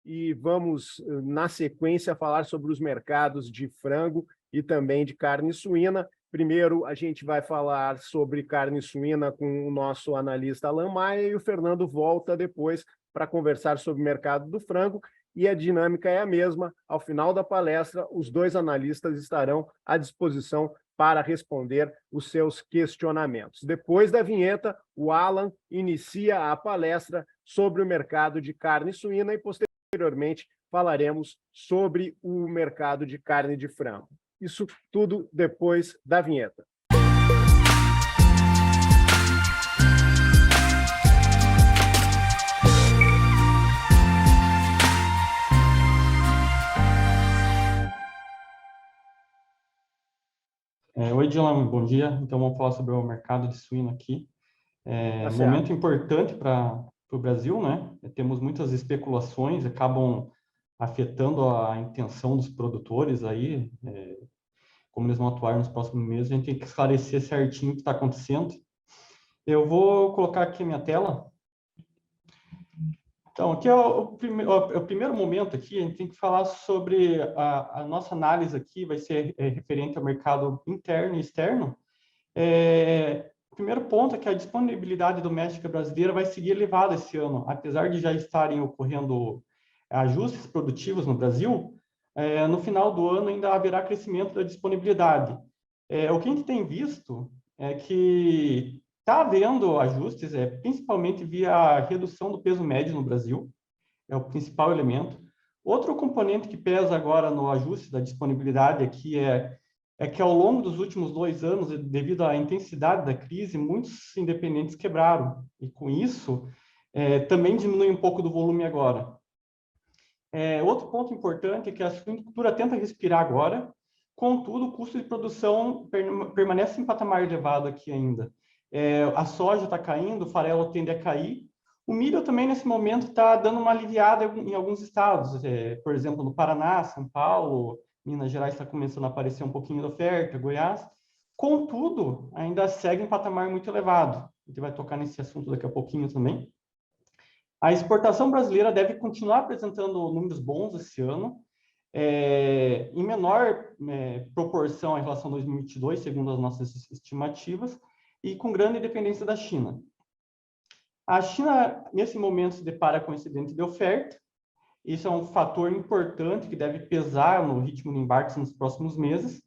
e vamos, na sequência, falar sobre os mercados de frango e também de carne suína. Primeiro, a gente vai falar sobre carne suína com o nosso analista Alan Maia e o Fernando volta depois para conversar sobre o mercado do frango, e a dinâmica é a mesma. Ao final da palestra, os dois analistas estarão à disposição para responder os seus questionamentos. Depois da vinheta, o Alan inicia a palestra sobre o mercado de carne suína e, posteriormente, falaremos sobre o mercado de carne de frango. Isso tudo depois da vinheta. Oi, Dylan, bom dia. Então, vamos falar sobre o mercado de suíno aqui. Momento importante para o Brasil, né? Temos muitas especulações, acabam afetando a intenção dos produtores aí, como eles vão atuar nos próximos meses. A gente tem que esclarecer certinho o que está acontecendo. Eu vou colocar aqui a minha tela. Então, aqui é o primeiro momento aqui, a gente tem que falar sobre a nossa análise aqui, vai ser referente ao mercado interno e externo. O primeiro ponto é que a disponibilidade doméstica brasileira vai seguir elevada esse ano, apesar de já estarem ocorrendo ajustes produtivos no Brasil, no final do ano ainda haverá crescimento da disponibilidade. O que a gente tem visto é que está havendo ajustes, principalmente via redução do peso médio no Brasil, é o principal elemento. Outro componente que pesa agora no ajuste da disponibilidade aqui é que ao longo dos últimos 2 anos, devido à intensidade da crise, muitos independentes quebraram, e com isso também diminui um pouco do volume agora. Outro ponto importante é que a suinocultura tenta respirar agora, contudo, o custo de produção permanece em patamar elevado aqui ainda. A soja está caindo, o farelo tende a cair. O milho também, nesse momento, está dando uma aliviada em alguns estados. Por exemplo, no Paraná, São Paulo, Minas Gerais está começando a aparecer um pouquinho de oferta, Goiás. Contudo, ainda segue em patamar muito elevado. A gente vai tocar nesse assunto daqui a pouquinho também. A exportação brasileira deve continuar apresentando números bons esse ano, em menor proporção em relação a 2022, segundo as nossas estimativas, e com grande dependência da China. A China, nesse momento, se depara com excedente de oferta. Isso é um fator importante que deve pesar no ritmo de embarques nos próximos meses.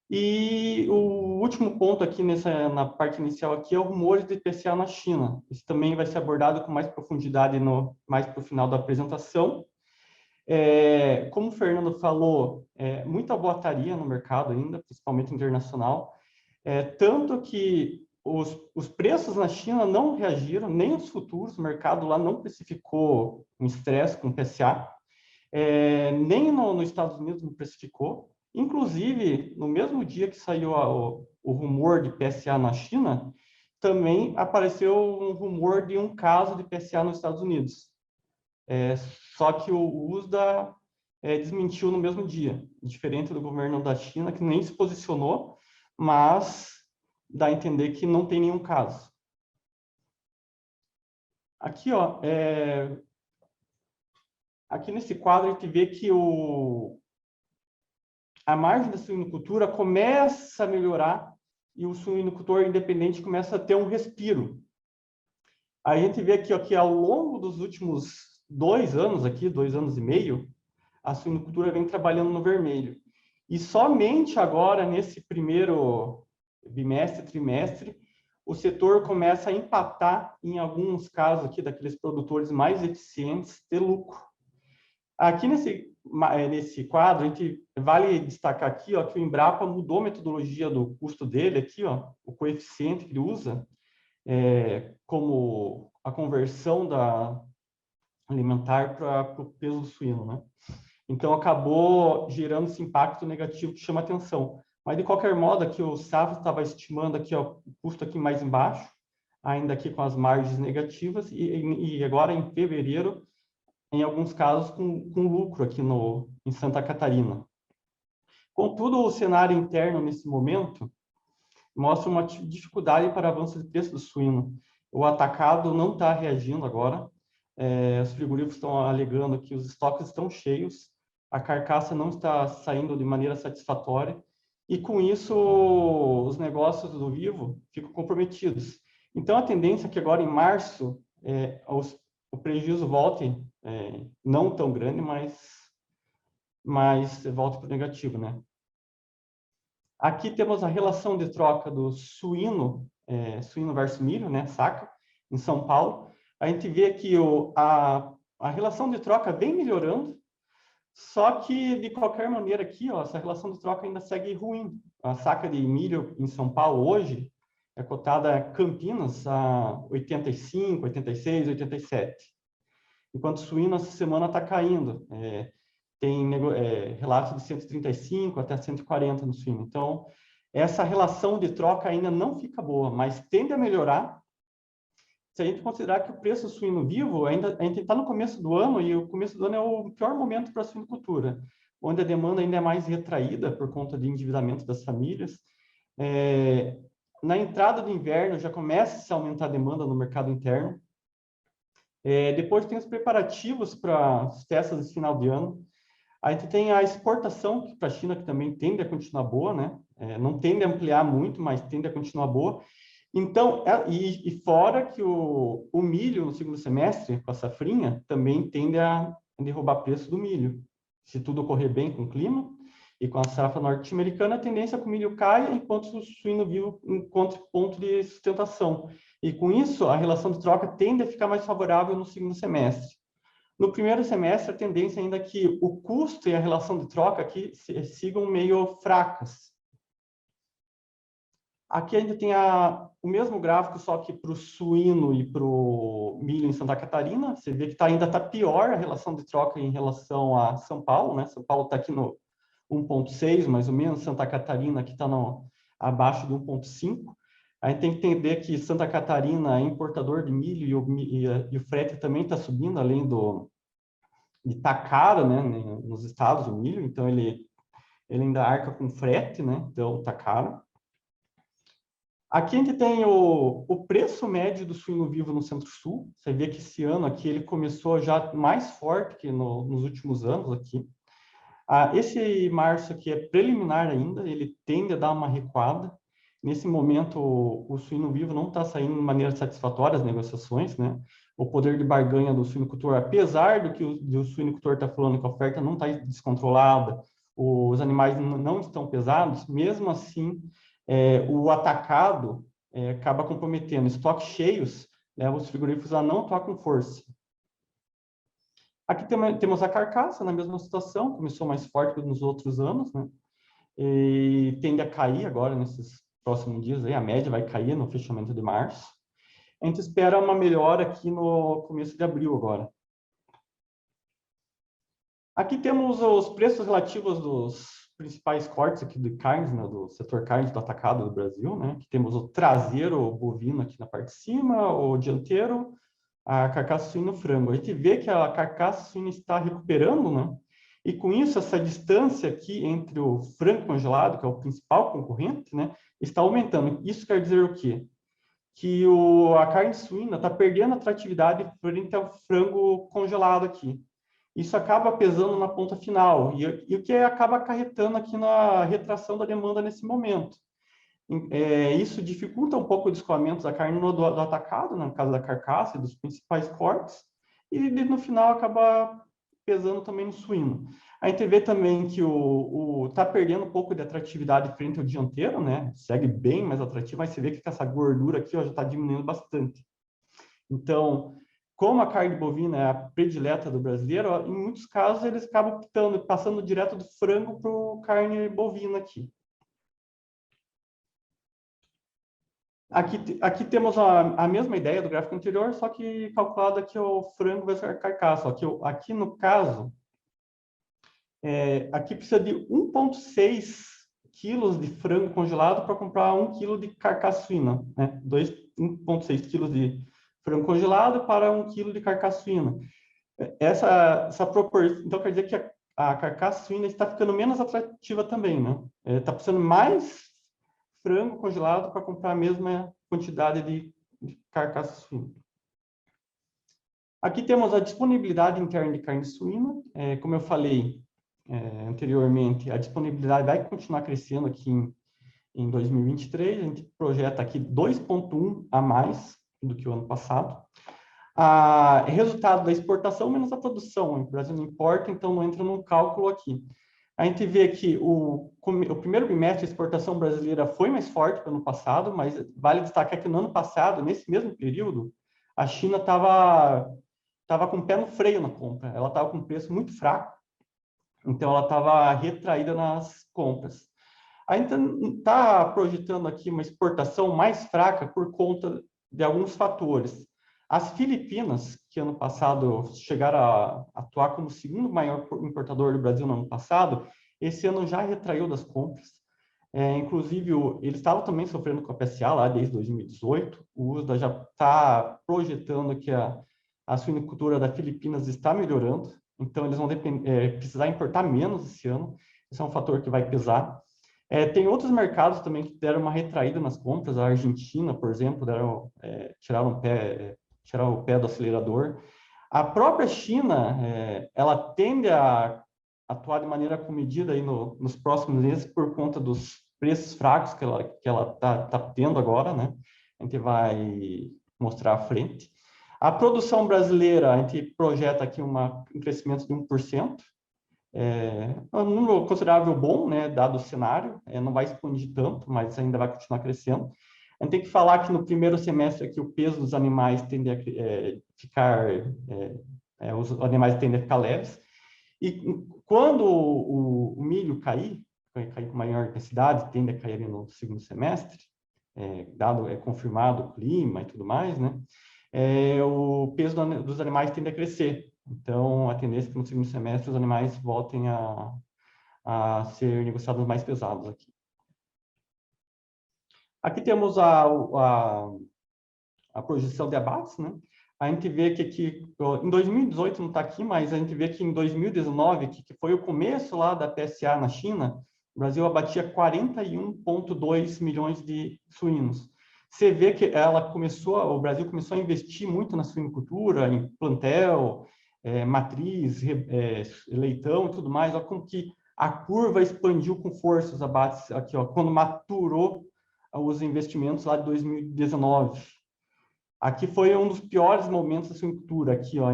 E o último ponto aqui na parte inicial aqui é o rumor de IPCA na China. Isso também vai ser abordado com mais profundidade mais para o final da apresentação. Como o Fernando falou, muita boataria no mercado ainda, principalmente internacional. Tanto que os preços na China não reagiram, nem os futuros, o mercado lá não precificou um estresse com o PCA, nem nos Estados Unidos não precificou. Inclusive, no mesmo dia que saiu o rumor de PSA na China, também apareceu um rumor de um caso de PSA nos Estados Unidos. Só que o USDA desmentiu no mesmo dia, diferente do governo da China, que nem se posicionou, mas dá a entender que não tem nenhum caso. Aqui, aqui nesse quadro, a gente vê que a margem da suinocultura começa a melhorar e o suinocultor independente começa a ter um respiro. A gente vê aqui, que ao longo dos últimos 2 anos, 2 anos e meio, a suinocultura vem trabalhando no vermelho. E somente agora, nesse primeiro bimestre, trimestre, o setor começa a empatar, em alguns casos aqui, daqueles produtores mais eficientes, ter lucro. Aqui nesse quadro, a gente vale destacar aqui, que o Embrapa mudou a metodologia do custo dele, aqui, o coeficiente que ele usa, como a conversão da alimentar para o peso do suíno, né? Então, acabou gerando esse impacto negativo que chama atenção. Mas, de qualquer modo, aqui o Safra estava estimando aqui, o custo aqui mais embaixo, ainda aqui com as margens negativas, e agora, em fevereiro, em alguns casos, com lucro aqui em Santa Catarina. Contudo, o cenário interno, nesse momento, mostra uma dificuldade para avanço de preço do suíno. O atacado não está reagindo agora. Os frigoríficos estão alegando que os estoques estão cheios, a carcaça não está saindo de maneira satisfatória, e com isso os negócios do vivo ficam comprometidos. Então, a tendência é que agora em março o prejuízo volte, não tão grande, mas volte para o negativo, né? Aqui temos a relação de troca do suíno versus milho, né, saca, em São Paulo. A gente vê que a relação de troca vem melhorando, só que, de qualquer maneira, aqui, ó, essa relação de troca ainda segue ruim. A saca de milho em São Paulo hoje é cotada Campinas a 85, 86, 87. Enquanto suíno, essa semana está caindo. Tem relatos de 135 até 140 no suíno. Então, essa relação de troca ainda não fica boa, mas tende a melhorar se a gente considerar que o preço do suíno vivo, a gente está no começo do ano, e o começo do ano é o pior momento para a suinocultura, onde a demanda ainda é mais retraída por conta de endividamento das famílias. Na entrada do inverno, já começa a aumentar a demanda no mercado interno. Depois tem os preparativos para as festas de final de ano. A gente tem a exportação para a China, que também tende a continuar boa, né? Não tende a ampliar muito, mas tende a continuar boa. Então, e fora que o milho no segundo semestre, com a safrinha, também tende a derrubar preço do milho. Se tudo ocorrer bem com o clima e com a safra norte-americana, a tendência é que o milho caia enquanto o suíno vivo encontre ponto de sustentação. E com isso, a relação de troca tende a ficar mais favorável no segundo semestre. No primeiro semestre, a tendência ainda é que o custo e a relação de troca aqui sigam meio fracas. Aqui a gente tem o mesmo gráfico, só que para o suíno e para o milho em Santa Catarina. Você vê que ainda está pior a relação de troca em relação a São Paulo, né? São Paulo está aqui no 1,6, mais ou menos. Santa Catarina aqui está abaixo de 1,5. A gente tem que entender que Santa Catarina é importador de milho e o frete também está subindo, além de estar caro, né, nos estados, o milho. Então, ele ainda arca com frete, né? Então, está caro. Aqui a gente tem o preço médio do suíno vivo no Centro-Sul. Você vê que esse ano aqui ele começou já mais forte que nos últimos anos aqui. Esse março aqui é preliminar ainda, ele tende a dar uma recuada. Nesse momento, o suíno vivo não está saindo de maneira satisfatória as negociações, né? O poder de barganha do suinocultor, apesar do que o suinocultor está falando que a oferta não está descontrolada, os animais não estão pesados, mesmo assim, o atacado acaba comprometendo. Estoques cheios, os frigoríficos não atuam com força. Aqui temos a carcaça na mesma situação, começou mais forte que nos outros anos, né? E tende a cair agora nesses próximos dias, aí, a média vai cair no fechamento de março. A gente espera uma melhora aqui no começo de abril agora. Aqui temos os preços relativos dos principais cortes aqui de carnes, né, do setor carnes do atacado do Brasil, né? Aqui temos o traseiro bovino aqui na parte de cima, o dianteiro, a carcaça suína e o frango. A gente vê que a carcaça suína está recuperando, né? E com isso, essa distância aqui entre o frango congelado, que é o principal concorrente, né, está aumentando. Isso quer dizer o quê? Que a carne suína está perdendo atratividade frente ao frango congelado aqui. Isso acaba pesando na ponta final, e o que acaba acarretando aqui na retração da demanda nesse momento. Isso dificulta um pouco o escoamento da carne do atacado, né, no caso da carcaça e dos principais cortes, e no final acaba pesando também no suíno. A gente vê também que está perdendo um pouco de atratividade frente ao dianteiro, né? Segue bem mais atrativo, mas você vê que essa gordura aqui, ó, já está diminuindo bastante. Então, como a carne bovina é a predileta do brasileiro, ó, em muitos casos eles acabam passando direto do frango para a carne bovina aqui. Aqui temos a mesma ideia do gráfico anterior, só que calculado aqui o frango versus a carcaça. Aqui no caso, aqui precisa de 1,6 quilos de frango congelado para comprar 1 quilo de carcaça suína, né? 1,6 quilos de frango congelado para 1 quilo de carcaça suína. Essa proporção, então quer dizer que a carcaça suína está ficando menos atrativa também, né? Está precisando mais frango congelado para comprar a mesma quantidade de carcaça suína. Aqui temos a disponibilidade interna de carne suína. Como eu falei anteriormente, a disponibilidade vai continuar crescendo aqui em 2023. A gente projeta aqui 2,1 a mais do que o ano passado. Resultado da exportação menos a produção. O Brasil não importa, então não entra no cálculo aqui. A gente vê que o primeiro bimestre, a exportação brasileira foi mais forte que o ano passado, mas vale destacar que no ano passado, nesse mesmo período, a China estava com o pé no freio na compra. Ela estava com um preço muito fraco, então ela estava retraída nas compras. A gente está projetando aqui uma exportação mais fraca por conta de alguns fatores. As Filipinas, que ano passado chegaram a atuar como o segundo maior importador do Brasil no ano passado, esse ano já retraiu das compras. Inclusive, eles estavam também sofrendo com a PSA lá desde 2018. O USDA já está projetando que a suinicultura da Filipinas está melhorando, então eles vão precisar importar menos esse ano. Esse é um fator que vai pesar. Tem outros mercados também que deram uma retraída nas compras. A Argentina, por exemplo, tiraram o pé do acelerador. A própria China, ela tende a atuar de maneira comedida aí nos próximos meses por conta dos preços fracos que ela tá tendo agora, né? A gente vai mostrar à frente. A produção brasileira, a gente projeta aqui um crescimento de 1%. Um número considerável bom, né, dado o cenário. Não vai expandir tanto, mas ainda vai continuar crescendo. A gente tem que falar que no primeiro semestre aqui o peso dos animais tende a ficar, os animais tendem a ficar leves. E quando o milho cair com maior intensidade, tende a cair ali no segundo semestre, confirmado o clima e tudo mais, né? O peso dos animais tende a crescer. Então, a tendência é que no segundo semestre os animais voltem a ser negociados mais pesados aqui. Aqui temos a projeção de abates, né? A gente vê que aqui, em 2018 não está aqui, mas a gente vê que em 2019, que foi o começo lá da PSA na China, o Brasil abatia 41,2 milhões de suínos. Você vê que o Brasil começou a investir muito na suinocultura, em plantel, matriz, leitão e tudo mais, ó, como que a curva expandiu com força os abates aqui, ó, quando maturou os investimentos lá de 2019. Aqui foi um dos piores momentos da suinocultura, aqui, ó,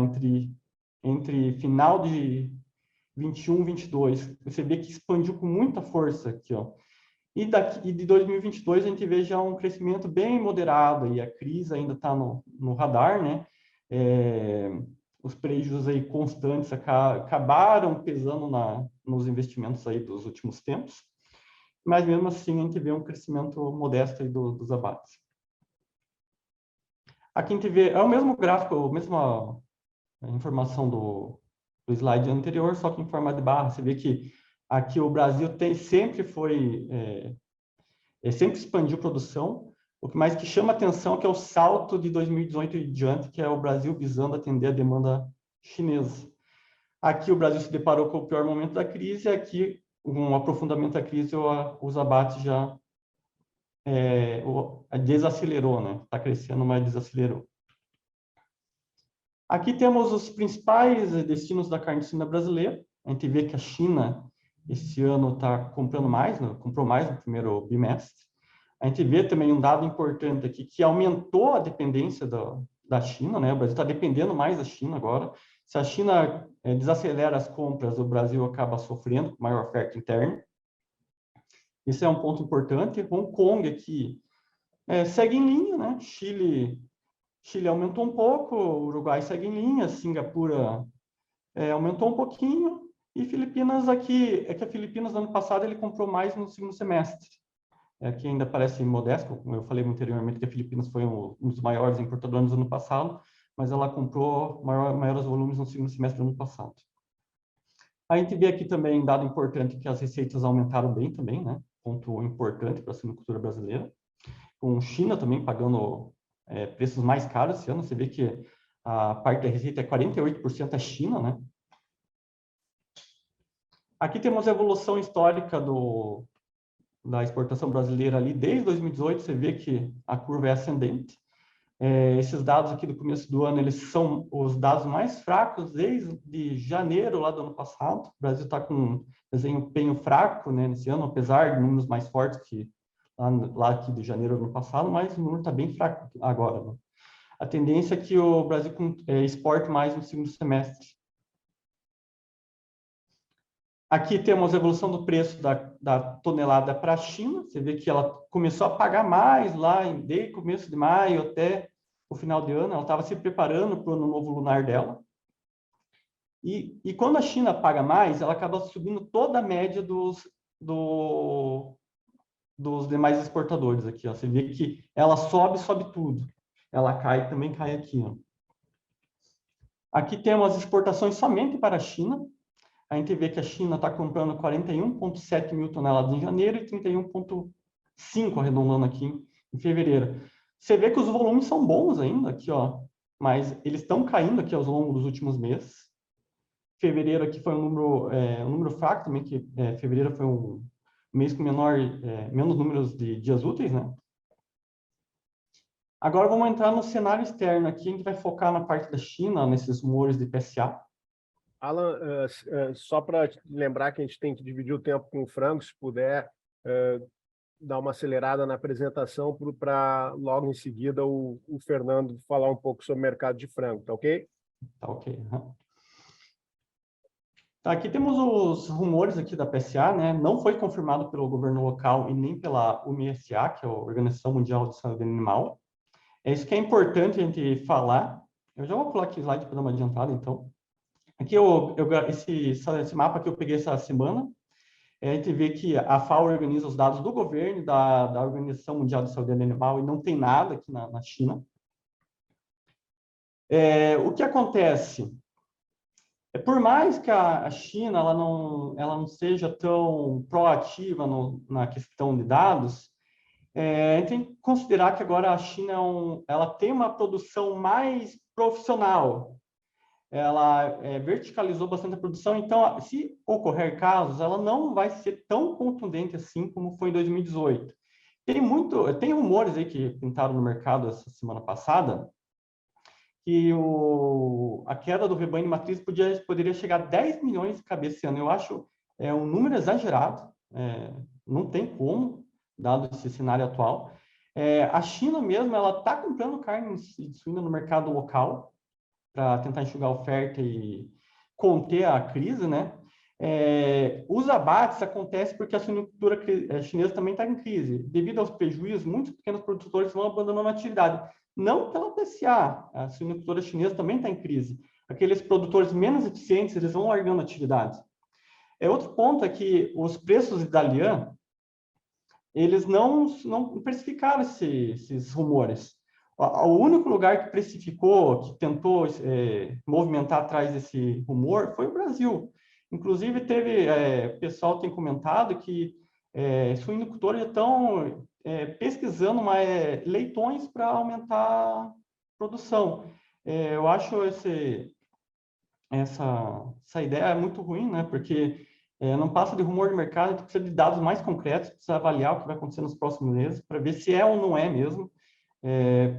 entre final de 21 e 22. Você vê que expandiu com muita força aqui, ó. E de 2022 a gente vê já um crescimento bem moderado, e a crise ainda está no radar, né? Os prejuízos aí constantes acabaram pesando nos investimentos aí dos últimos tempos, mas mesmo assim a gente vê um crescimento modesto aí dos abates. Aqui a gente vê, é o mesmo gráfico, a mesma informação do slide anterior, só que em forma de barra. Você vê que aqui o Brasil sempre expandiu produção. O que mais que chama atenção é que é o salto de 2018 e diante, que é o Brasil visando atender a demanda chinesa. Aqui o Brasil se deparou com o pior momento da crise, e aqui, um aprofundamento da crise, os abates já desacelerou, né? Está crescendo, mas desacelerou. Aqui temos os principais destinos da carne suína brasileira. A gente vê que a China, esse ano, está comprando mais, né? Comprou mais no primeiro bimestre. A gente vê também um dado importante aqui, que aumentou a dependência da China, né? O Brasil está dependendo mais da China agora. Se a China desacelera as compras, o Brasil acaba sofrendo com maior oferta interna. Isso é um ponto importante. Hong Kong aqui segue em linha, né? Chile aumentou um pouco, o Uruguai segue em linha, Singapura aumentou um pouquinho, e Filipinas aqui, que a Filipinas no ano passado ele comprou mais no segundo semestre. Aqui ainda parece modesto, como eu falei anteriormente, que a Filipinas foi um dos maiores importadores do ano passado, mas ela comprou maiores volumes no segundo semestre do ano passado. A gente vê aqui também um dado importante, que as receitas aumentaram bem também, né? Ponto importante para a suinocultura brasileira. Com China também pagando preços mais caros esse ano. Você vê que a parte da receita 48% é China, né? Aqui temos a evolução histórica da exportação brasileira ali desde 2018. Você vê que a curva é ascendente. Esses dados aqui do começo do ano, eles são os dados mais fracos desde janeiro lá do ano passado. O Brasil está com um desempenho fraco, né, nesse ano, apesar de números mais fortes que lá aqui de janeiro do ano passado, mas o número está bem fraco agora, né? A tendência é que o Brasil exporte mais no segundo semestre. Aqui temos a evolução do preço da tonelada para a China. Você vê que ela começou a pagar mais lá desde o começo de maio até o final de ano. Ela estava se preparando para o ano novo lunar dela. E quando a China paga mais, ela acaba subindo toda a média dos demais exportadores aqui. Ó. Você vê que ela sobe tudo. Ela cai, também cai aqui. Ó. Aqui temos as exportações somente para a China. A gente vê que a China está comprando 41,7 mil toneladas em janeiro e 31,5, arredondando aqui, em fevereiro. Você vê que os volumes são bons ainda aqui, ó, mas eles estão caindo aqui ao longo dos últimos meses. Fevereiro aqui foi um número fraco também, que fevereiro foi um mês com menos números de dias úteis, né? Agora vamos entrar no cenário externo aqui, a gente vai focar na parte da China, nesses rumores de PSA. Alan, só para lembrar que a gente tem que dividir o tempo com o frango, se puder dar uma acelerada na apresentação para logo em seguida o Fernando falar um pouco sobre o mercado de frango, tá ok? Tá ok. Tá, aqui temos os rumores aqui da PSA, né? Não foi confirmado pelo governo local e nem pela UMSA, que é a Organização Mundial de Saúde Animal. É isso que é importante a gente falar. Eu já vou pular aqui o slide para dar uma adiantada, então. Aqui esse mapa que eu peguei essa semana, a gente vê que a FAO organiza os dados do governo, da Organização Mundial de Saúde Animal, e não tem nada aqui na China. O que acontece? Por mais que a China ela não seja tão proativa na questão de dados, a gente tem que considerar que agora a China ela tem uma produção mais profissional. Ela verticalizou bastante a produção, então, se ocorrer casos, ela não vai ser tão contundente assim como foi em 2018. Tem rumores aí que pintaram no mercado essa semana passada, que a queda do rebanho de matriz poderia chegar a 10 milhões de cabeças esse ano. Eu acho um número exagerado, não tem como, dado esse cenário atual. A China mesmo, ela está comprando carne de suína no mercado local, para tentar enxugar a oferta e conter a crise, né? Os abates acontecem porque a suinocultura chinesa também está em crise. Devido aos prejuízos, muitos pequenos produtores vão abandonando a atividade. Não pela PSA, a suinocultura chinesa também está em crise. Aqueles produtores menos eficientes, eles vão largando a atividade. Outro ponto é que os preços de Dalian, eles não precificaram esses rumores. O único lugar que precificou, que tentou movimentar atrás desse rumor, foi o Brasil. Inclusive, o pessoal tem comentado que suinocultores estão pesquisando leitões para aumentar a produção. Eu acho essa ideia muito ruim, né? Porque não passa de rumor de mercado, a gente precisa de dados mais concretos, precisa avaliar o que vai acontecer nos próximos meses, para ver se é ou não é mesmo.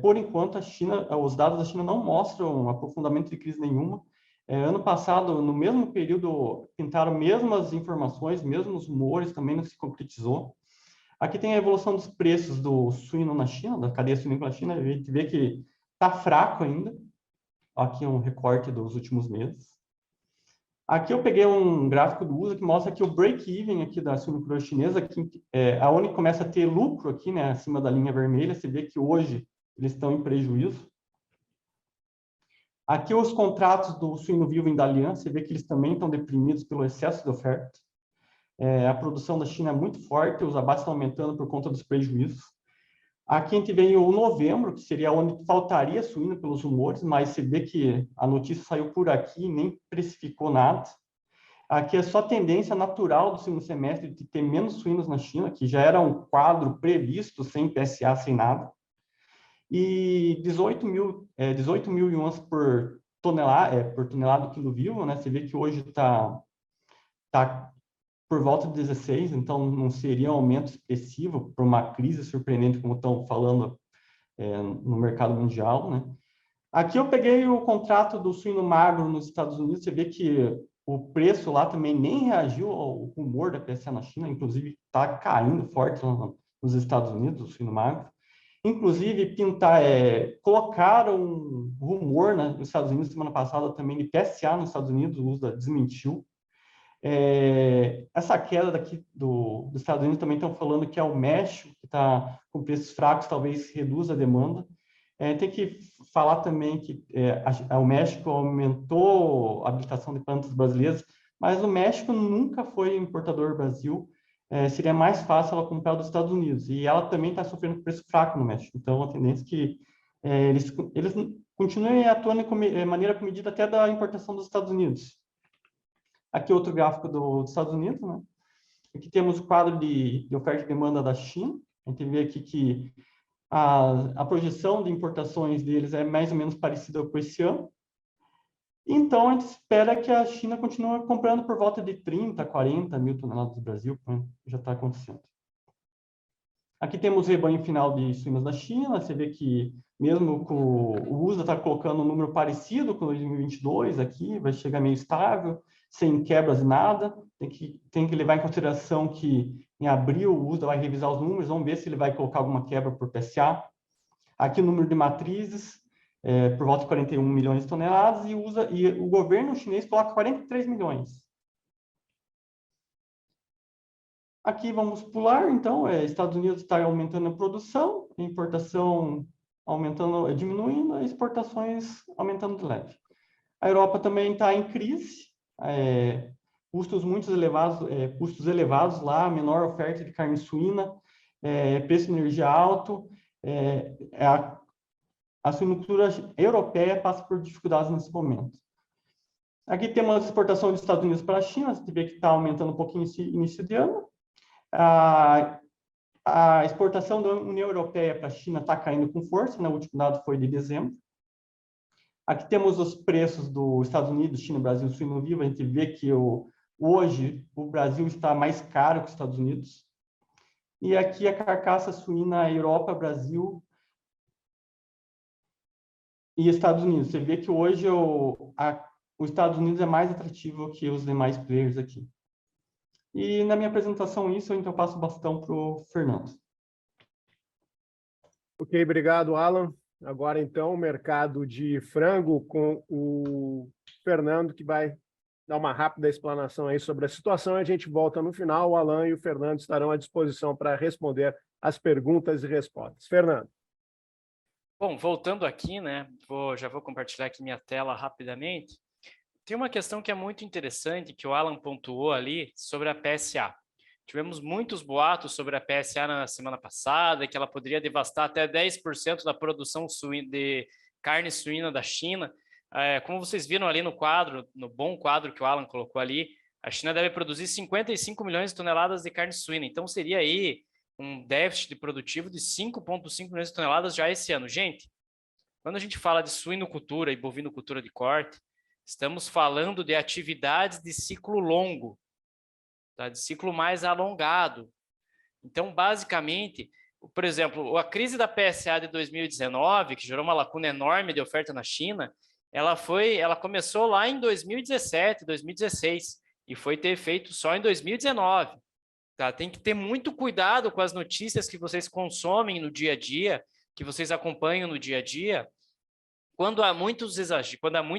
Por enquanto, os dados da China não mostram aprofundamento de crise nenhuma. Ano passado, no mesmo período, pintaram mesmas informações, mesmos rumores, também não se concretizou. Aqui tem a evolução dos preços do suíno na China, da cadeia suína na China. A gente vê que está fraco ainda. Aqui é um recorte dos últimos meses. Aqui eu peguei um gráfico do USA que mostra que o break-even aqui da suinocultura chinesa, aonde começa a ter lucro aqui, né, acima da linha vermelha, você vê que hoje eles estão em prejuízo. Aqui os contratos do suíno vivo em Dalian, você vê que eles também estão deprimidos pelo excesso de oferta. A produção da China é muito forte, os abates estão aumentando por conta dos prejuízos. Aqui a gente vem o novembro, que seria onde faltaria suíno pelos rumores, mas você vê que a notícia saiu por aqui e nem precificou nada. Aqui é só tendência natural do segundo semestre de ter menos suínos na China, que já era um quadro previsto, sem PSA, sem nada. E 18 mil yuans por tonelada do quilo vivo, né? Você vê que hoje está por volta de 16, então não seria um aumento expressivo por uma crise surpreendente, como estão falando no mercado mundial, né? Aqui eu peguei o contrato do suíno magro nos Estados Unidos, você vê que o preço lá também nem reagiu ao rumor da PSA na China, inclusive está caindo forte lá nos Estados Unidos, o suíno magro. Inclusive, colocaram um rumor, né, nos Estados Unidos, semana passada também, de PSA nos Estados Unidos, o USDA desmentiu. Essa queda daqui dos Estados Unidos também estão falando que é o México, que está com preços fracos, talvez reduza a demanda. Tem que falar também que o México aumentou a habilitação de plantas brasileiras, mas o México nunca foi importador do Brasil. Seria mais fácil ela comprar dos Estados Unidos. E ela também está sofrendo preço fraco no México. Então, a tendência é que eles continuem atuando de maneira comedida até da importação dos Estados Unidos. Aqui outro gráfico dos Estados Unidos, né? Aqui temos o quadro de oferta e demanda da China. A gente vê aqui que a projeção de importações deles é mais ou menos parecida com esse ano. Então, a gente espera que a China continue comprando por volta de 30, 40 mil toneladas do Brasil, como já está acontecendo. Aqui temos o rebanho final de suínos da China. Você vê que mesmo com o USDA está colocando um número parecido com 2022 aqui, vai chegar meio estável, sem quebras e nada. Tem que levar em consideração que em abril o USDA vai revisar os números, vamos ver se ele vai colocar alguma quebra por PSA. Aqui o número de matrizes, por volta de 41 milhões de toneladas, e o governo chinês coloca 43 milhões. Aqui vamos pular, então, Estados Unidos está aumentando a produção, a importação diminuindo, as exportações aumentando de leve. A Europa também está em crise, custos elevados lá, menor oferta de carne suína, preço de energia alto, a suinocultura europeia passa por dificuldades nesse momento. Aqui temos a exportação dos Estados Unidos para a China, você vê que está aumentando um pouquinho esse início de ano. A exportação da União Europeia para a China está caindo com força, né? O último dado foi de dezembro. Aqui temos os preços dos Estados Unidos, China, Brasil, suíno vivo. A gente vê que hoje o Brasil está mais caro que os Estados Unidos. E aqui a carcaça suína Europa, Brasil e Estados Unidos. Você vê que hoje os Estados Unidos é mais atrativo que os demais players aqui. E na minha apresentação isso, então eu passo o bastão para o Fernando. Ok, obrigado, Alan. Agora, então, o mercado de frango com o Fernando, que vai dar uma rápida explanação aí sobre a situação. A gente volta no final, o Alan e o Fernando estarão à disposição para responder as perguntas e respostas. Fernando. Bom, voltando aqui, né? Já vou compartilhar aqui minha tela rapidamente. Tem uma questão que é muito interessante, que o Alan pontuou ali, sobre a PSA. Tivemos muitos boatos sobre a PSA na semana passada, que ela poderia devastar até 10% da produção de carne suína da China. Como vocês viram ali no quadro, no bom quadro que o Alan colocou ali, a China deve produzir 55 milhões de toneladas de carne suína. Então, seria aí um déficit produtivo de 5,5 milhões de toneladas já esse ano. Gente, quando a gente fala de suinocultura e bovinocultura de corte, estamos falando de atividades de ciclo longo, tá? De ciclo mais alongado. Então, basicamente, por exemplo, a crise da PSA de 2019, que gerou uma lacuna enorme de oferta na China, ela começou lá em 2017, 2016, e foi ter efeito só em 2019. Tá? Tem que ter muito cuidado com as notícias que vocês consomem no dia a dia, que vocês acompanham no dia a dia. Quando há muito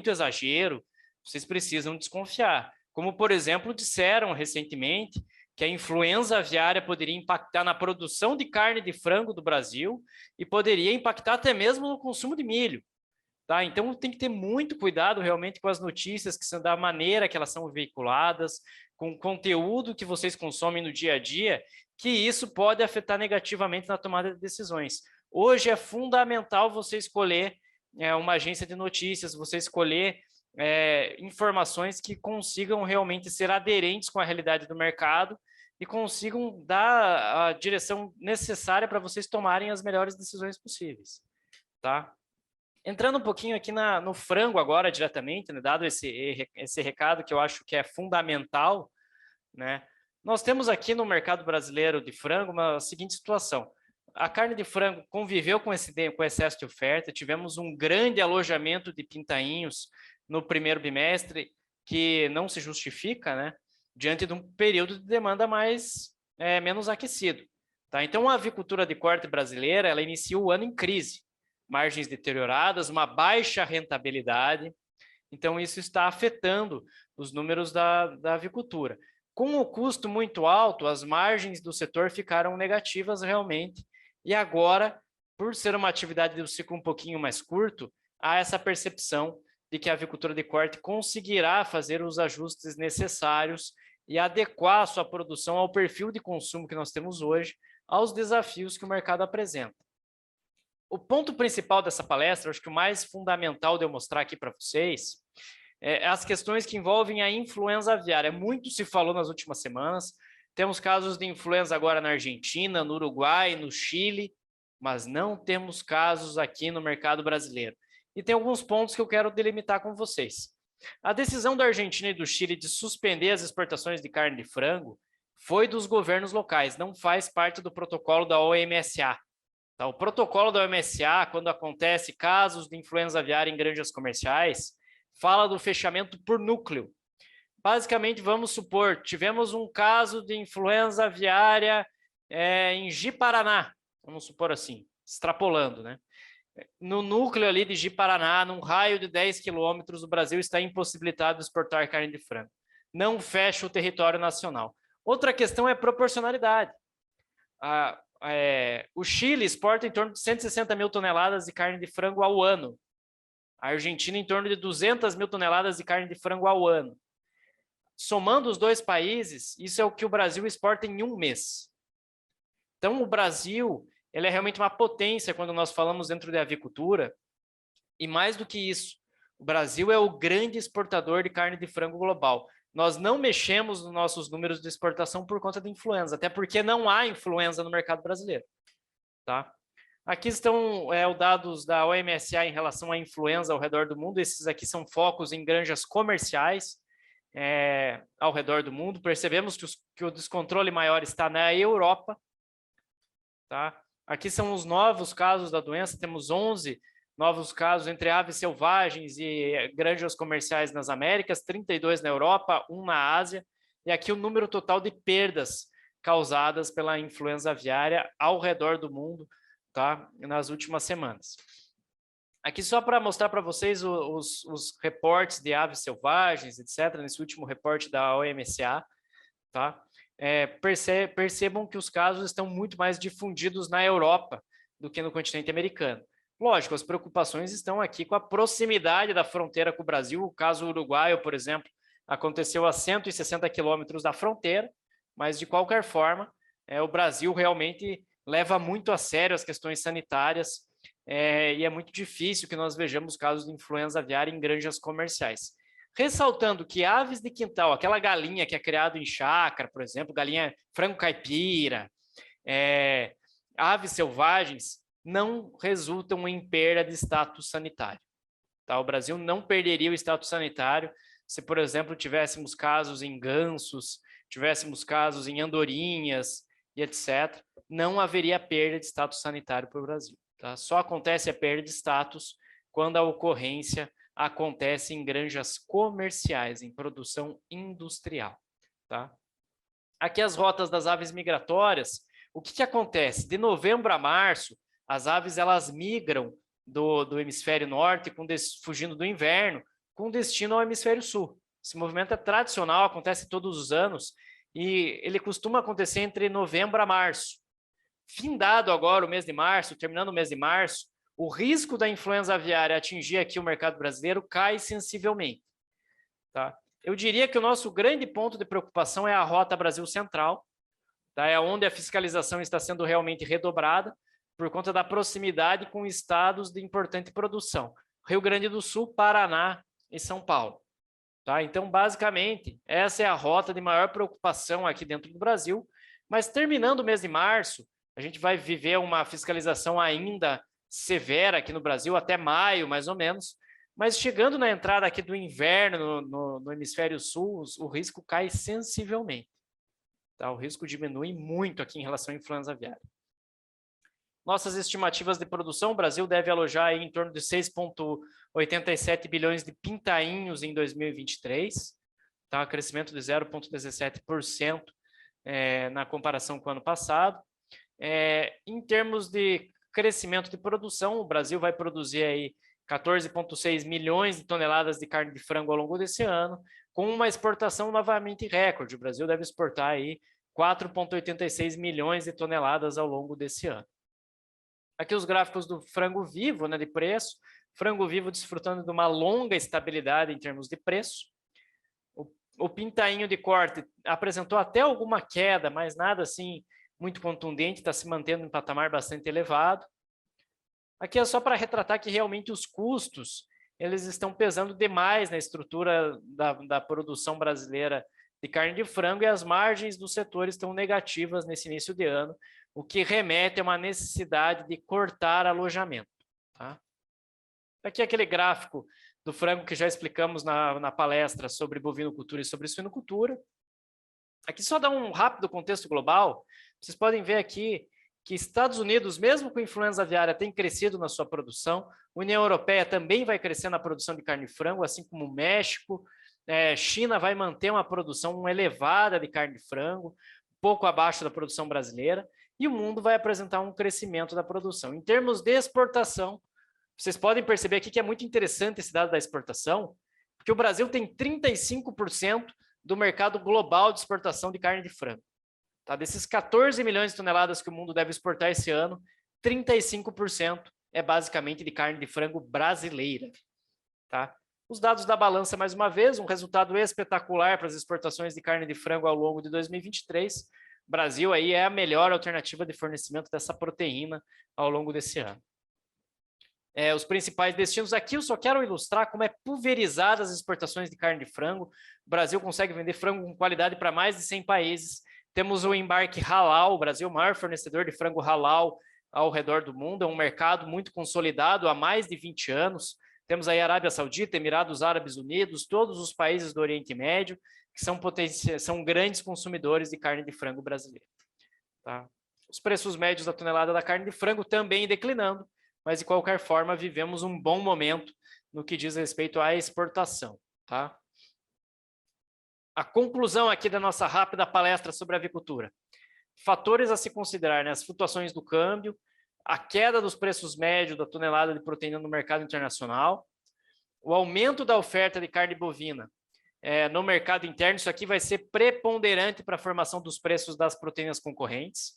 exagero, vocês precisam desconfiar. Como, por exemplo, disseram recentemente que a influenza aviária poderia impactar na produção de carne de frango do Brasil e poderia impactar até mesmo no consumo de milho. Tá? Então, tem que ter muito cuidado realmente com as notícias, que são da maneira que elas são veiculadas, com o conteúdo que vocês consomem no dia a dia, que isso pode afetar negativamente na tomada de decisões. Hoje é fundamental você escolher uma agência de notícias, você escolher informações que consigam realmente ser aderentes com a realidade do mercado e consigam dar a direção necessária para vocês tomarem as melhores decisões possíveis. Tá? Entrando um pouquinho aqui no frango agora diretamente, né, dado esse recado que eu acho que é fundamental, né? Nós temos aqui no mercado brasileiro de frango uma seguinte situação. a carne de frango conviveu com com excesso de oferta, tivemos um grande alojamento de pintainhos no primeiro bimestre, que não se justifica, né, diante de um período de demanda menos aquecido. Tá? Então, a avicultura de corte brasileira, ela inicia o ano em crise, margens deterioradas, uma baixa rentabilidade, então isso está afetando os números da avicultura. Com o custo muito alto, as margens do setor ficaram negativas realmente, e agora, por ser uma atividade de ciclo um pouquinho mais curto, há essa percepção de que a avicultura de corte conseguirá fazer os ajustes necessários e adequar a sua produção ao perfil de consumo que nós temos hoje, aos desafios que o mercado apresenta. O ponto principal dessa palestra, acho que o mais fundamental de eu mostrar aqui para vocês, é as questões que envolvem a influenza aviária. Muito se falou nas últimas semanas, temos casos de influenza agora na Argentina, no Uruguai, no Chile, mas não temos casos aqui no mercado brasileiro. E tem alguns pontos que eu quero delimitar com vocês. A decisão da Argentina e do Chile de suspender as exportações de carne de frango foi dos governos locais, não faz parte do protocolo da OMSA. Tá? O protocolo da OMSA, quando acontece casos de influenza aviária em granjas comerciais, fala do fechamento por núcleo. Basicamente, vamos supor, tivemos um caso de influenza aviária em Ji-Paraná, vamos supor assim, extrapolando, né? No núcleo ali de Ji-Paraná, num raio de 10 quilômetros, o Brasil está impossibilitado de exportar carne de frango. Não fecha o território nacional. Outra questão é proporcionalidade. O Chile exporta em torno de 160 mil toneladas de carne de frango ao ano. A Argentina em torno de 200 mil toneladas de carne de frango ao ano. Somando os dois países, isso é o que o Brasil exporta em um mês. Então, o Brasil ele é realmente uma potência quando nós falamos dentro da avicultura, e mais do que isso, o Brasil é o grande exportador de carne de frango global. Nós não mexemos nos nossos números de exportação por conta da influenza, até porque não há influenza no mercado brasileiro. Tá? Aqui estão os dados da OMSA em relação à influenza ao redor do mundo. Esses aqui são focos em granjas comerciais ao redor do mundo. Percebemos que o descontrole maior está na Europa. Tá? Aqui são os novos casos da doença, temos 11 novos casos entre aves selvagens e granjas comerciais nas Américas, 32 na Europa, 1 na Ásia, e aqui o número total de perdas causadas pela influenza aviária ao redor do mundo, tá? Nas últimas semanas. Aqui só para mostrar para vocês os reportes de aves selvagens, etc., nesse último reporte da OMSA, tá? Percebam que os casos estão muito mais difundidos na Europa do que no continente americano. Lógico, as preocupações estão aqui com a proximidade da fronteira com o Brasil. O caso uruguaio, por exemplo, aconteceu a 160 quilômetros da fronteira, mas, de qualquer forma, o Brasil realmente leva muito a sério as questões sanitárias e é muito difícil que nós vejamos casos de influenza aviária em granjas comerciais. Ressaltando que aves de quintal, aquela galinha que é criada em chácara, por exemplo, galinha frango caipira, aves selvagens, não resultam em perda de status sanitário. Tá? O Brasil não perderia o status sanitário se, por exemplo, tivéssemos casos em gansos, tivéssemos casos em andorinhas e etc. Não haveria perda de status sanitário para o Brasil. Tá? Só acontece a perda de status quando a ocorrência acontece em granjas comerciais, em produção industrial. Tá? Aqui as rotas das aves migratórias. O que acontece? De novembro a março, as aves elas migram do hemisfério norte, fugindo do inverno, com destino ao hemisfério sul. Esse movimento é tradicional, acontece todos os anos, e ele costuma acontecer entre novembro a março. Findado agora o mês de março, terminando o mês de março, o risco da influenza aviária atingir aqui o mercado brasileiro cai sensivelmente. Tá? Eu diria que o nosso grande ponto de preocupação é a rota Brasil Central, tá? É onde a fiscalização está sendo realmente redobrada por conta da proximidade com estados de importante produção, Rio Grande do Sul, Paraná e São Paulo. Tá? Então, basicamente, essa é a rota de maior preocupação aqui dentro do Brasil, mas terminando o mês de março, a gente vai viver uma fiscalização ainda severa aqui no Brasil, até maio, mais ou menos, mas chegando na entrada aqui do inverno no hemisfério sul, o risco cai sensivelmente. Tá? O risco diminui muito aqui em relação à influenza aviária. Nossas estimativas de produção, o Brasil deve alojar aí em torno de 6,87 bilhões de pintainhos em 2023, tá? Crescimento de 0,17% na comparação com o ano passado. Em termos de crescimento de produção, o Brasil vai produzir aí 14,6 milhões de toneladas de carne de frango ao longo desse ano, com uma exportação novamente recorde. O Brasil deve exportar aí 4,86 milhões de toneladas ao longo desse ano. Aqui os gráficos do frango vivo, né, de preço. Frango vivo desfrutando de uma longa estabilidade em termos de preço. O pintainho de corte apresentou até alguma queda, mas nada assim muito contundente, está se mantendo em patamar bastante elevado. Aqui é só para retratar que realmente os custos eles estão pesando demais na estrutura da produção brasileira de carne de frango e as margens do setor estão negativas nesse início de ano, o que remete a uma necessidade de cortar alojamento. Tá? Aqui é aquele gráfico do frango que já explicamos na palestra sobre bovinocultura e sobre suinocultura. Aqui só dá um rápido contexto global. Vocês podem ver aqui que Estados Unidos, mesmo com influenza aviária, tem crescido na sua produção. A União Europeia também vai crescer na produção de carne de frango, assim como o México. China vai manter uma produção elevada de carne de frango, pouco abaixo da produção brasileira. E o mundo vai apresentar um crescimento da produção. Em termos de exportação, vocês podem perceber aqui que é muito interessante esse dado da exportação, porque o Brasil tem 35% do mercado global de exportação de carne de frango. Tá? Desses 14 milhões de toneladas que o mundo deve exportar esse ano, 35% é basicamente de carne de frango brasileira. Tá? Os dados da balança, mais uma vez, um resultado espetacular para as exportações de carne de frango ao longo de 2023. O Brasil aí é a melhor alternativa de fornecimento dessa proteína ao longo desse ano. Os principais destinos aqui, eu só quero ilustrar como é pulverizada as exportações de carne de frango. O Brasil consegue vender frango com qualidade para mais de 100 países. Temos o embarque halal, o Brasil é o maior fornecedor de frango halal ao redor do mundo, é um mercado muito consolidado há mais de 20 anos. Temos aí a Arábia Saudita, Emirados Árabes Unidos, todos os países do Oriente Médio, que são grandes consumidores de carne de frango brasileira. Tá? Os preços médios da tonelada da carne de frango também declinando, mas de qualquer forma vivemos um bom momento no que diz respeito à exportação. Tá? A conclusão aqui da nossa rápida palestra sobre avicultura. Fatores a se considerar, né? As flutuações do câmbio, a queda dos preços médios da tonelada de proteína no mercado internacional, o aumento da oferta de carne bovina no mercado interno, isso aqui vai ser preponderante para a formação dos preços das proteínas concorrentes,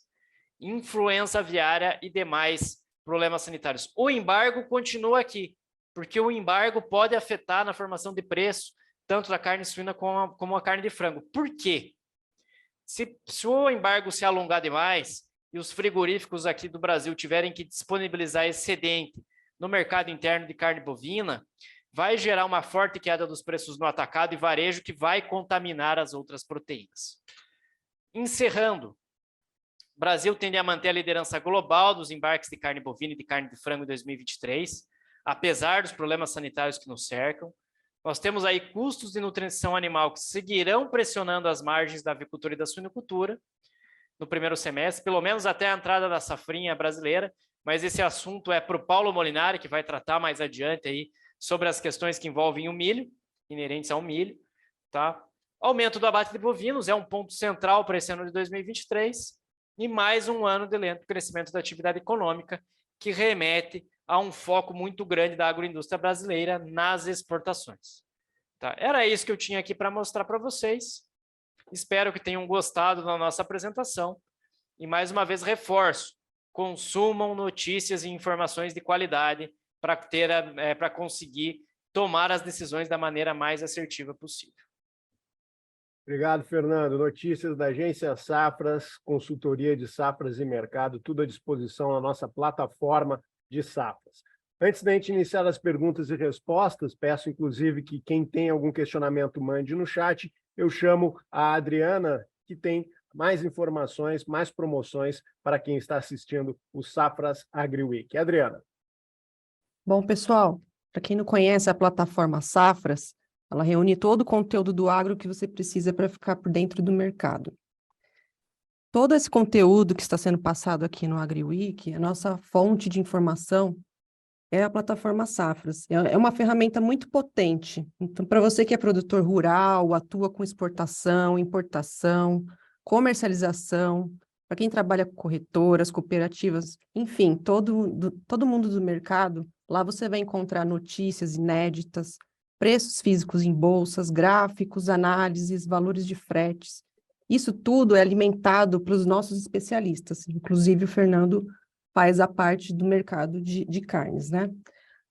influenza aviária e demais problemas sanitários. O embargo continua aqui, porque o embargo pode afetar na formação de preço, tanto da carne suína como a carne de frango. Por quê? Se o embargo se alongar demais e os frigoríficos aqui do Brasil tiverem que disponibilizar excedente no mercado interno de carne bovina, vai gerar uma forte queda dos preços no atacado e varejo que vai contaminar as outras proteínas. Encerrando, o Brasil tende a manter a liderança global dos embarques de carne bovina e de carne de frango em 2023, apesar dos problemas sanitários que nos cercam. Nós temos aí custos de nutrição animal que seguirão pressionando as margens da avicultura e da suinocultura no primeiro semestre, pelo menos até a entrada da safrinha brasileira, mas esse assunto é para o Paulo Molinari, que vai tratar mais adiante aí sobre as questões que envolvem o milho, inerentes ao milho. Tá? Aumento do abate de bovinos é um ponto central para esse ano de 2023 e mais um ano de lento crescimento da atividade econômica que remete a um foco muito grande da agroindústria brasileira nas exportações. Tá? Era isso que eu tinha aqui para mostrar para vocês. Espero que tenham gostado da nossa apresentação. E mais uma vez reforço, consumam notícias e informações de qualidade para conseguir tomar as decisões da maneira mais assertiva possível. Obrigado, Fernando. Notícias da Agência Safras, consultoria de safras e mercado, tudo à disposição na nossa plataforma de safras. Antes da gente iniciar as perguntas e respostas, peço inclusive que quem tem algum questionamento mande no chat. Eu chamo a Adriana, que tem mais informações, mais promoções para quem está assistindo o Safras AgriWeek. Adriana. Bom, pessoal, para quem não conhece a plataforma Safras, ela reúne todo o conteúdo do agro que você precisa para ficar por dentro do mercado. Todo esse conteúdo que está sendo passado aqui no AgriWiki, a nossa fonte de informação é a plataforma Safras. É uma ferramenta muito potente. Então, para você que é produtor rural, atua com exportação, importação, comercialização, para quem trabalha com corretoras, cooperativas, enfim, todo mundo do mercado, lá você vai encontrar notícias inéditas, preços físicos em bolsas, gráficos, análises, valores de fretes. Isso tudo é alimentado pelos nossos especialistas, inclusive o Fernando faz a parte do mercado de carnes, né?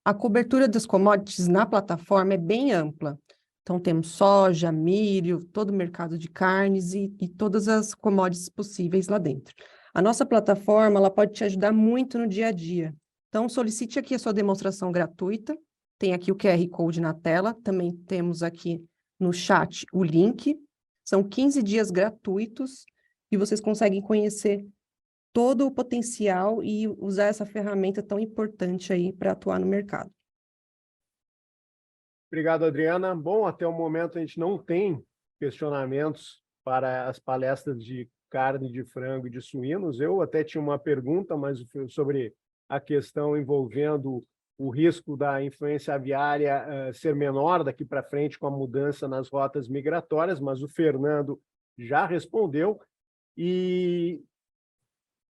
A cobertura das commodities na plataforma é bem ampla. Então, temos soja, milho, todo o mercado de carnes e todas as commodities possíveis lá dentro. A nossa plataforma, ela pode te ajudar muito no dia a dia. Então, solicite aqui a sua demonstração gratuita. Tem aqui o QR Code na tela. Também temos aqui no chat o link. São 15 dias gratuitos e vocês conseguem conhecer todo o potencial e usar essa ferramenta tão importante aí para atuar no mercado. Obrigado, Adriana. Bom, até o momento a gente não tem questionamentos para as palestras de carne, de frango e de suínos. Eu até tinha uma pergunta, mas sobre a questão envolvendo o risco da influência aviária ser menor daqui para frente com a mudança nas rotas migratórias, mas o Fernando já respondeu. E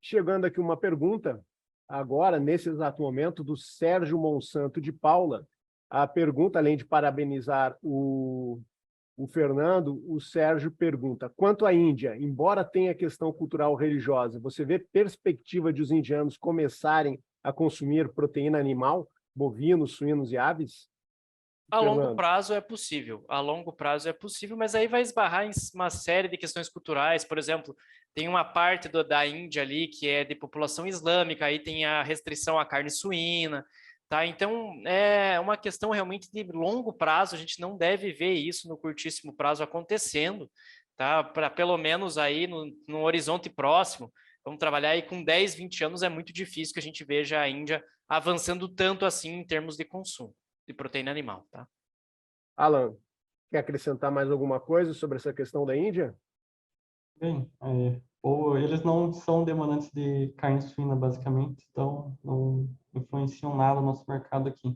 chegando aqui uma pergunta, agora, nesse exato momento, do Sérgio Monsanto de Paula. A pergunta, além de parabenizar o Fernando, o Sérgio pergunta: quanto à Índia, embora tenha questão cultural religiosa, você vê perspectiva de os indianos começarem a consumir proteína animal, bovinos, suínos e aves? A longo Fernando. prazo é possível, mas aí vai esbarrar em uma série de questões culturais. Por exemplo, tem uma parte da Índia ali que é de população islâmica, aí tem a restrição à carne suína, tá? Então, é uma questão realmente de longo prazo, a gente não deve ver isso no curtíssimo prazo acontecendo, tá? Para pelo menos aí no horizonte próximo, vamos trabalhar aí com 10, 20 anos, é muito difícil que a gente veja a Índia avançando tanto assim em termos de consumo de proteína animal, tá? Alan, quer acrescentar mais alguma coisa sobre essa questão da Índia? Bem, eles não são demandantes de carne suína, basicamente, então não influenciam nada no nosso mercado aqui.